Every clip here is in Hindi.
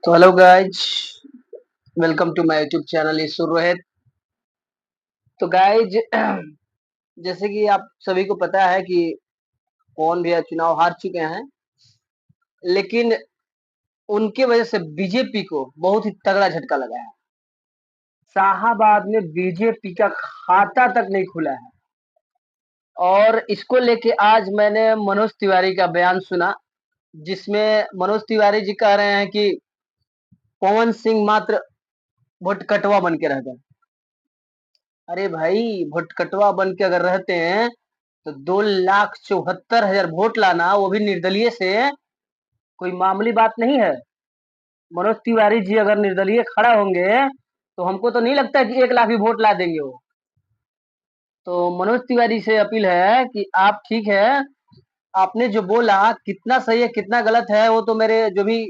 तो hello guys, welcome to my YouTube channel Ishwar Rohit. तो गाइज जैसे कि आप सभी को पता है कि कौन भी चुनाव हार चुके हैं, लेकिन उनके वजह से बीजेपी को बहुत ही तगड़ा झटका लगा है। शाहाबाद में बीजेपी का खाता तक नहीं खुला है और इसको लेके आज मैंने मनोज तिवारी का बयान सुना, जिसमें मनोज तिवारी जी कह रहे हैं कि पवन सिंह मात्र भुटकटवा बन के रह गए। अरे भाई, भुटकटवा बन के अगर रहते हैं तो 2,74,000 वोट लाना, वो भी निर्दलीय से, कोई मामूली बात नहीं है। मनोज तिवारी जी अगर निर्दलीय खड़ा होंगे तो हमको तो नहीं लगता कि 1 लाख भी वोट ला देंगे वो। तो मनोज तिवारी से अपील है कि आप, ठीक है, आपने जो बोला कितना सही है कितना गलत है, वो तो मेरे जो भी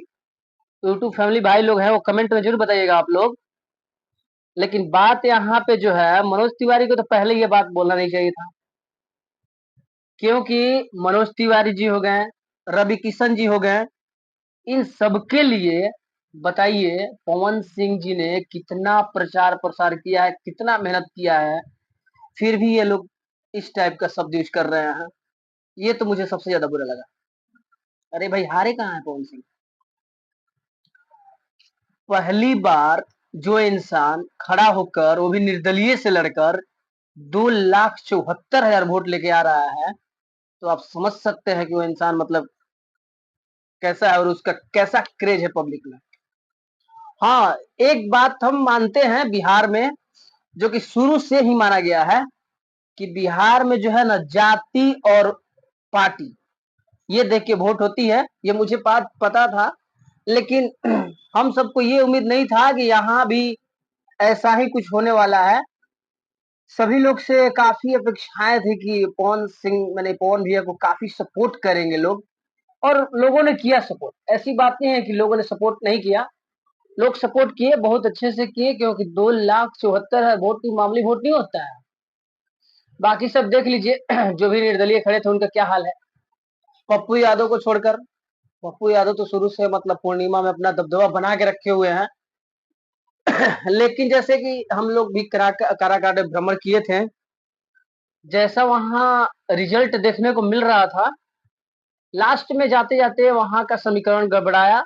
यूट्यूब फैमिली भाई लोग हैं वो कमेंट में जरूर बताइएगा आप लोग। लेकिन बात यहाँ पे जो है, मनोज तिवारी को तो पहले ये बात बोलना नहीं चाहिए था, क्योंकि मनोज तिवारी जी हो गए, रवि किशन जी हो गए, इन सबके लिए बताइए पवन सिंह जी ने कितना प्रचार प्रसार किया है, कितना मेहनत किया है, फिर भी ये लोग इस टाइप का शब्द यूज कर रहे हैं। ये तो मुझे सबसे ज्यादा बुरा लगा। अरे भाई, हारे कहाँ है पवन सिंह? पहली बार जो इंसान खड़ा होकर, वो भी निर्दलीय से लड़कर, 2,74,000 वोट लेके आ रहा है, तो आप समझ सकते हैं कि वो इंसान मतलब कैसा है और उसका कैसा क्रेज है पब्लिक में। हाँ, एक बात हम मानते हैं बिहार में, जो कि शुरू से ही माना गया है, कि बिहार में जो है ना, जाति और पार्टी ये देख के वोट होती है। ये मुझे बात पता था, लेकिन हम सबको ये उम्मीद नहीं था कि यहाँ भी ऐसा ही कुछ होने वाला है। सभी लोग से काफी अपेक्षाएं थी कि पवन सिंह, मैंने पवन भैया को काफी सपोर्ट करेंगे लोग, और लोगों ने किया सपोर्ट। ऐसी बात नहीं है कि लोगों ने सपोर्ट नहीं किया, लोग सपोर्ट किए, बहुत अच्छे से किए, क्योंकि 2,74,000 वोट कोई मामूली वोट नहीं होता है। बाकी सब देख लीजिए जो भी निर्दलीय खड़े थे उनका क्या हाल है। पप्पू यादव को छोड़कर, पप्पू यादव तो शुरू से मतलब पूर्णिमा में अपना दबदबा बना के रखे हुए हैं। लेकिन जैसे कि हम लोग भी काराकाट में भ्रमण किए थे, जैसा वहां रिजल्ट देखने को मिल रहा था, लास्ट में जाते जाते वहां का समीकरण गड़बड़ाया,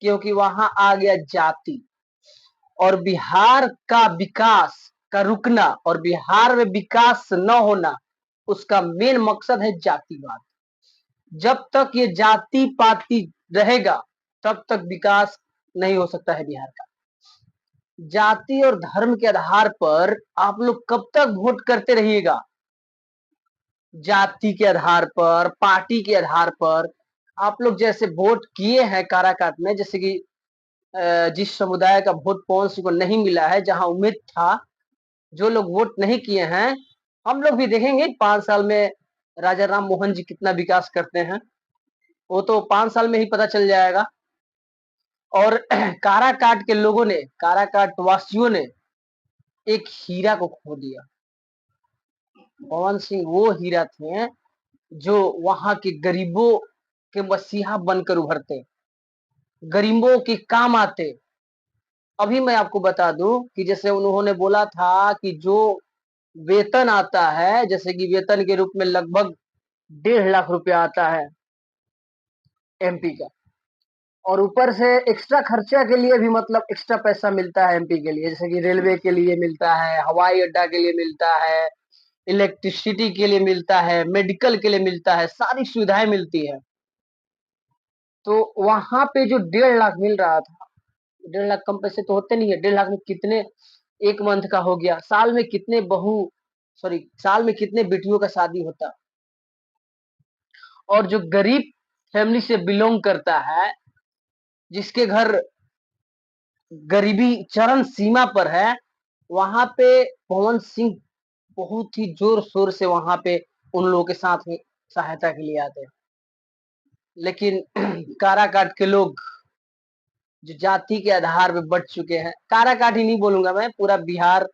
क्योंकि वहां आ गया जाति। और बिहार का विकास का रुकना और बिहार में विकास न होना, उसका मेन मकसद है जातिवाद। जब तक ये जाति पाति रहेगा, तब तक विकास नहीं हो सकता है बिहार का। जाति और धर्म के आधार पर आप लोग कब तक वोट करते रहिएगा? जाति के आधार पर, पार्टी के आधार पर आप लोग जैसे वोट किए हैं काराकाट में, जैसे कि जिस समुदाय का वोट पवन सिंह को नहीं मिला है, जहां उम्मीद था, जो लोग वोट नहीं किए हैं, हम लोग भी देखेंगे 5 साल में राजा राम मोहन जी कितना विकास करते हैं। वो तो 5 साल में ही पता चल जाएगा। और काराकाट के लोगों ने, काराकाट वासियों ने एक हीरा को खो दिया। पवन सिंह वो हीरा थे जो वहां के गरीबों के मसीहा बनकर उभरते, गरीबों के काम आते। अभी मैं आपको बता दूं कि जैसे उन्होंने बोला था कि जो वेतन आता है, जैसे कि वेतन के रूप में लगभग 1.5 लाख रुपया आता है एमपी का, और ऊपर से एक्स्ट्रा खर्चा के लिए भी मतलब एक्स्ट्रा पैसा मिलता है एमपी के लिए, जैसे कि रेलवे के लिए मिलता है, हवाई अड्डा के लिए मिलता है, इलेक्ट्रिसिटी के लिए मिलता है, मेडिकल के लिए मिलता है, सारी सुविधाएं मिलती है। तो वहां पे जो 1.5 लाख मिल रहा था, 1.5 लाख कम पैसे तो होते नहीं है। 1.5 लाख में कितने, एक मंथ का हो गया, साल में कितने बहू, सॉरी, साल में कितने बेटियों का शादी होता। और जो गरीब फैमिली से बिलोंग करता है, जिसके घर गरीबी चरम सीमा पर है, वहां पे पवन सिंह बहुत ही जोर शोर से वहां पे उन लोगों के साथ में सहायता के लिए आते हैं। लेकिन काराकाट के लोग जो जाति के आधार पे बढ़ चुके हैं, काराकाट ही नहीं बोलूंगा मैं, पूरा बिहार,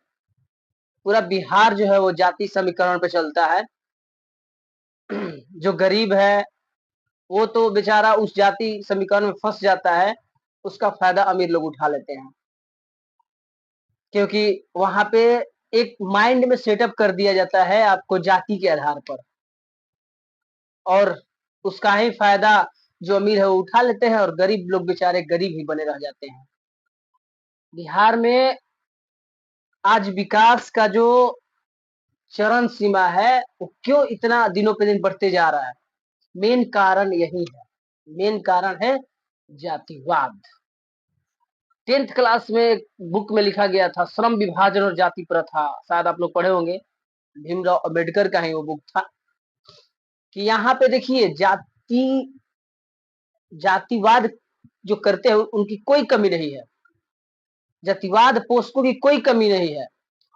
पूरा बिहार जो है वो जाति समीकरण पे चलता है। जो गरीब है वो तो बेचारा उस जाति समीकरण में फंस जाता है, उसका फायदा अमीर लोग उठा लेते हैं, क्योंकि वहां पे एक माइंड में सेटअप कर दिया जाता है आपको जाति के आधार पर, और उसका ही फायदा जो अमीर है वो उठा लेते हैं, और गरीब लोग बेचारे गरीब ही बने रह जाते हैं। बिहार में आज विकास का जो चरण सीमा है वो क्यों इतना दिनों पे दिन बढ़ते जा रहा है, मेन कारण यही है, मेन कारण है जातिवाद। 10th क्लास में एक बुक में लिखा गया था श्रम विभाजन और जाति प्रथा, शायद आप लोग पढ़े होंगे, भीमराव अंबेडकर का ही वो बुक था, कि यहाँ पे देखिए जातिवाद जो करते हैं उनकी कोई कमी नहीं है, जातिवाद पोषकों की कोई कमी नहीं है,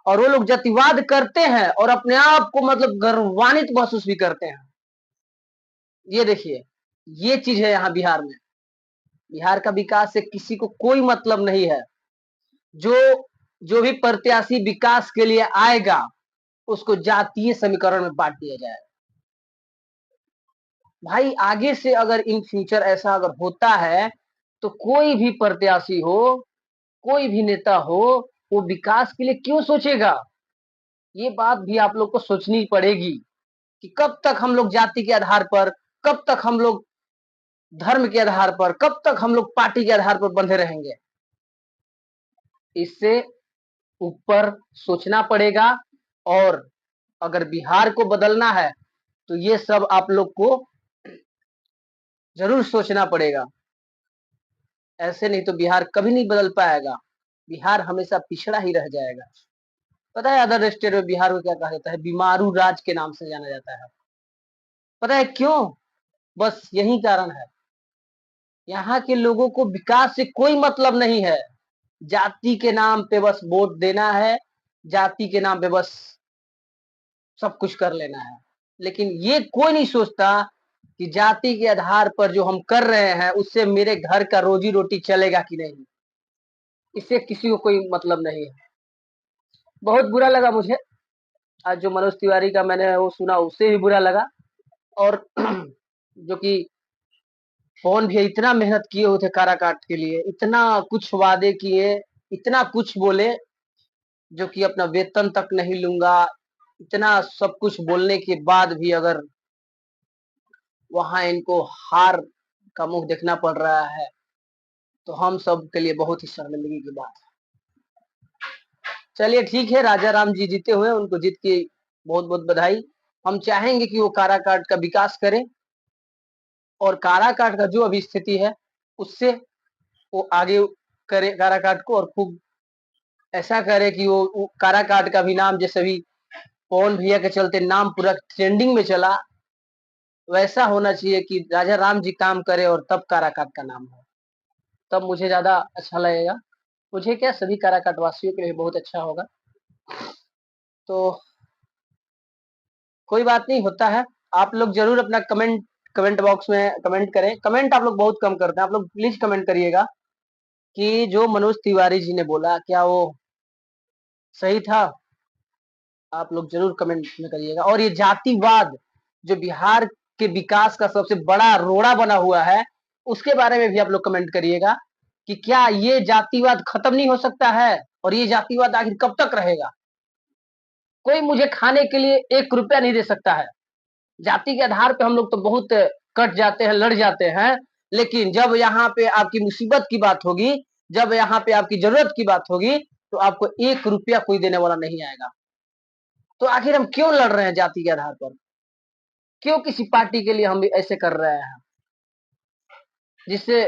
और वो लोग जातिवाद करते हैं और अपने आप को मतलब गर्वान्वित महसूस भी करते हैं। ये देखिए, ये चीज है यहाँ बिहार में। बिहार का विकास से किसी को कोई मतलब नहीं है। जो जो भी प्रत्याशी विकास के लिए आएगा उसको जातीय समीकरण में बांट दिया जाए। भाई आगे से अगर इन फ्यूचर ऐसा अगर होता है तो कोई भी प्रत्याशी हो, कोई भी नेता हो, वो विकास के लिए क्यों सोचेगा? ये बात भी आप लोग को सोचनी पड़ेगी कि कब तक हम लोग जाति के आधार पर, कब तक हम लोग धर्म के आधार पर, कब तक हम लोग पार्टी के आधार पर बंधे रहेंगे। इससे ऊपर सोचना पड़ेगा, और अगर बिहार को बदलना है तो ये सब आप लोग को जरूर सोचना पड़ेगा। ऐसे नहीं तो बिहार कभी नहीं बदल पाएगा, बिहार हमेशा पिछड़ा ही रह जाएगा। पता है अदर स्टेट में बिहार को क्या कहा जाता है? बीमारू राज के नाम से जाना जाता है। पता है क्यों? बस यही कारण है, यहाँ के लोगों को विकास से कोई मतलब नहीं है, जाति के नाम पे बस वोट देना है, जाति के नाम पे बस सब कुछ कर लेना है। लेकिन ये कोई नहीं सोचता कि जाति के आधार पर जो हम कर रहे हैं उससे मेरे घर का रोजी रोटी चलेगा कि नहीं, इससे किसी को कोई मतलब नहीं है। बहुत बुरा लगा मुझे आज जो मनोज तिवारी का मैंने वो सुना, उससे भी बुरा लगा। और जो कि पवन भैया इतना मेहनत किए हुए थे काराकाट के लिए, इतना कुछ वादे किए, इतना कुछ बोले, जो कि अपना वेतन तक नहीं लूंगा, इतना सब कुछ बोलने के बाद भी अगर वहां इनको हार का मुंह देखना पड़ रहा है तो हम सब के लिए बहुत ही शर्मिंदगी की बात है। चलिए ठीक है, राजा राम जी जीते हुए, उनको जीत की बहुत बहुत बधाई। हम चाहेंगे कि वो काराकाट का विकास करें, और काराकाट का जो अभी स्थिति है उससे वो आगे करे काराकाट को, और खूब ऐसा करे कि वो काराकाट का भी नाम, जैसे भी पवन भैया के चलते नाम पूरा ट्रेंडिंग में चला, वैसा होना चाहिए कि राजा राम जी काम करे और तब काराकाट का नाम हो, तब मुझे ज्यादा अच्छा लगेगा। मुझे क्या, सभी काराकाट वासियों के लिए बहुत अच्छा होगा। तो कोई बात नहीं, होता है। आप लोग जरूर अपना कमेंट बॉक्स में कमेंट करें। कमेंट आप लोग बहुत कम करते हैं, आप लोग प्लीज कमेंट करिएगा कि जो मनोज तिवारी जी ने बोला क्या वो सही था। आप लोग जरूर कमेंट में करिएगा। और ये जातिवाद जो बिहार के विकास का सबसे बड़ा रोड़ा बना हुआ है, उसके बारे में भी आप लोग कमेंट करिएगा कि क्या ये जातिवाद खत्म नहीं हो सकता है, और ये जातिवाद आखिर कब तक रहेगा। कोई मुझे खाने के लिए 1 रुपया नहीं दे सकता है। जाति के आधार पे हम लोग तो बहुत कट जाते हैं, लड़ जाते हैं, लेकिन जब यहाँ पे आपकी मुसीबत की बात होगी, जब यहाँ पे आपकी जरूरत की बात होगी, तो आपको 1 रुपया कोई देने वाला नहीं आएगा। तो आखिर हम क्यों लड़ रहे हैं जाति के आधार पर? क्यों किसी पार्टी के लिए हम ऐसे कर रहे हैं जिससे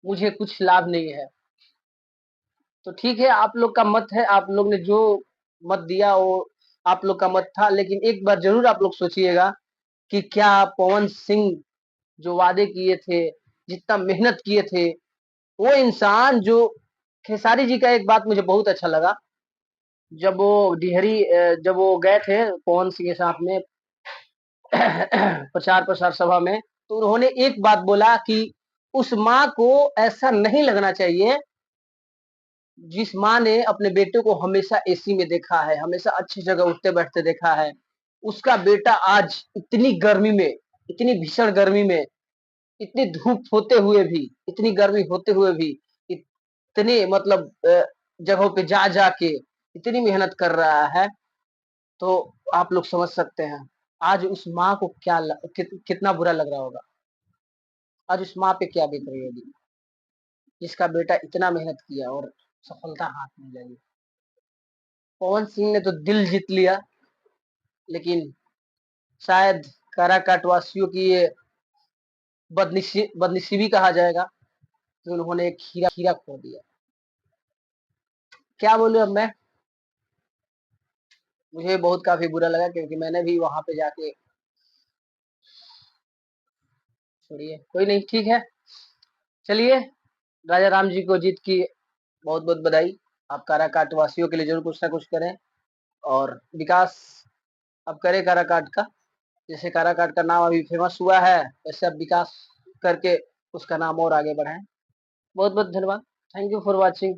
मुझे कुछ लाभ नहीं है? तो ठीक है, आप लोग का मत है, आप लोग ने जो मत दिया वो आप लोग का मत था, लेकिन एक बार जरूर आप लोग सोचिएगा कि क्या पवन सिंह जो वादे किए थे, जितना मेहनत किए थे, वो इंसान जो खेसारी जी का एक बात मुझे बहुत अच्छा लगा, जब वो जब वो गए थे पवन सिंह के साथ में प्रचार प्रसार सभा में, तो उन्होंने एक बात बोला कि उस माँ को ऐसा नहीं लगना चाहिए जिस माँ ने अपने बेटे को हमेशा एसी में देखा है, हमेशा अच्छी जगह उठते बैठते देखा है, उसका बेटा आज इतनी गर्मी में, इतनी भीषण गर्मी में इतनी धूप होते हुए भी, इतनी गर्मी होते हुए भी, इतने मतलब जगहों पे जा जाके इतनी मेहनत कर रहा है, तो आप लोग समझ सकते हैं आज उस माँ को कितना बुरा लग रहा होगा। आज उस माँ पे क्या बीत रही होगी, जिसका बेटा इतना मेहनत किया और सफलता हाथ नहीं लगी। पवन सिंह ने तो दिल जीत लिया, लेकिन शायद काराकाट वासियों की ये बदनसीबी कहा जाएगा कि उन्होंने एक हीरा खो दिया। क्या बोलूं अब मैं, मुझे बहुत काफी बुरा लगा, क्योंकि मैंने भी वहां पे जाके, छोड़िए कोई नहीं, ठीक है। चलिए, राजा राम जी को जीत की बहुत बहुत बधाई। आप काराकाट वासियों के लिए जरूर कुछ ना कुछ करें, और विकास अब करें काराकाट का। जैसे काराकाट का नाम अभी फेमस हुआ है, वैसे अब विकास करके उसका नाम और आगे बढ़ाएं। बहुत बहुत धन्यवाद। Thank you for watching.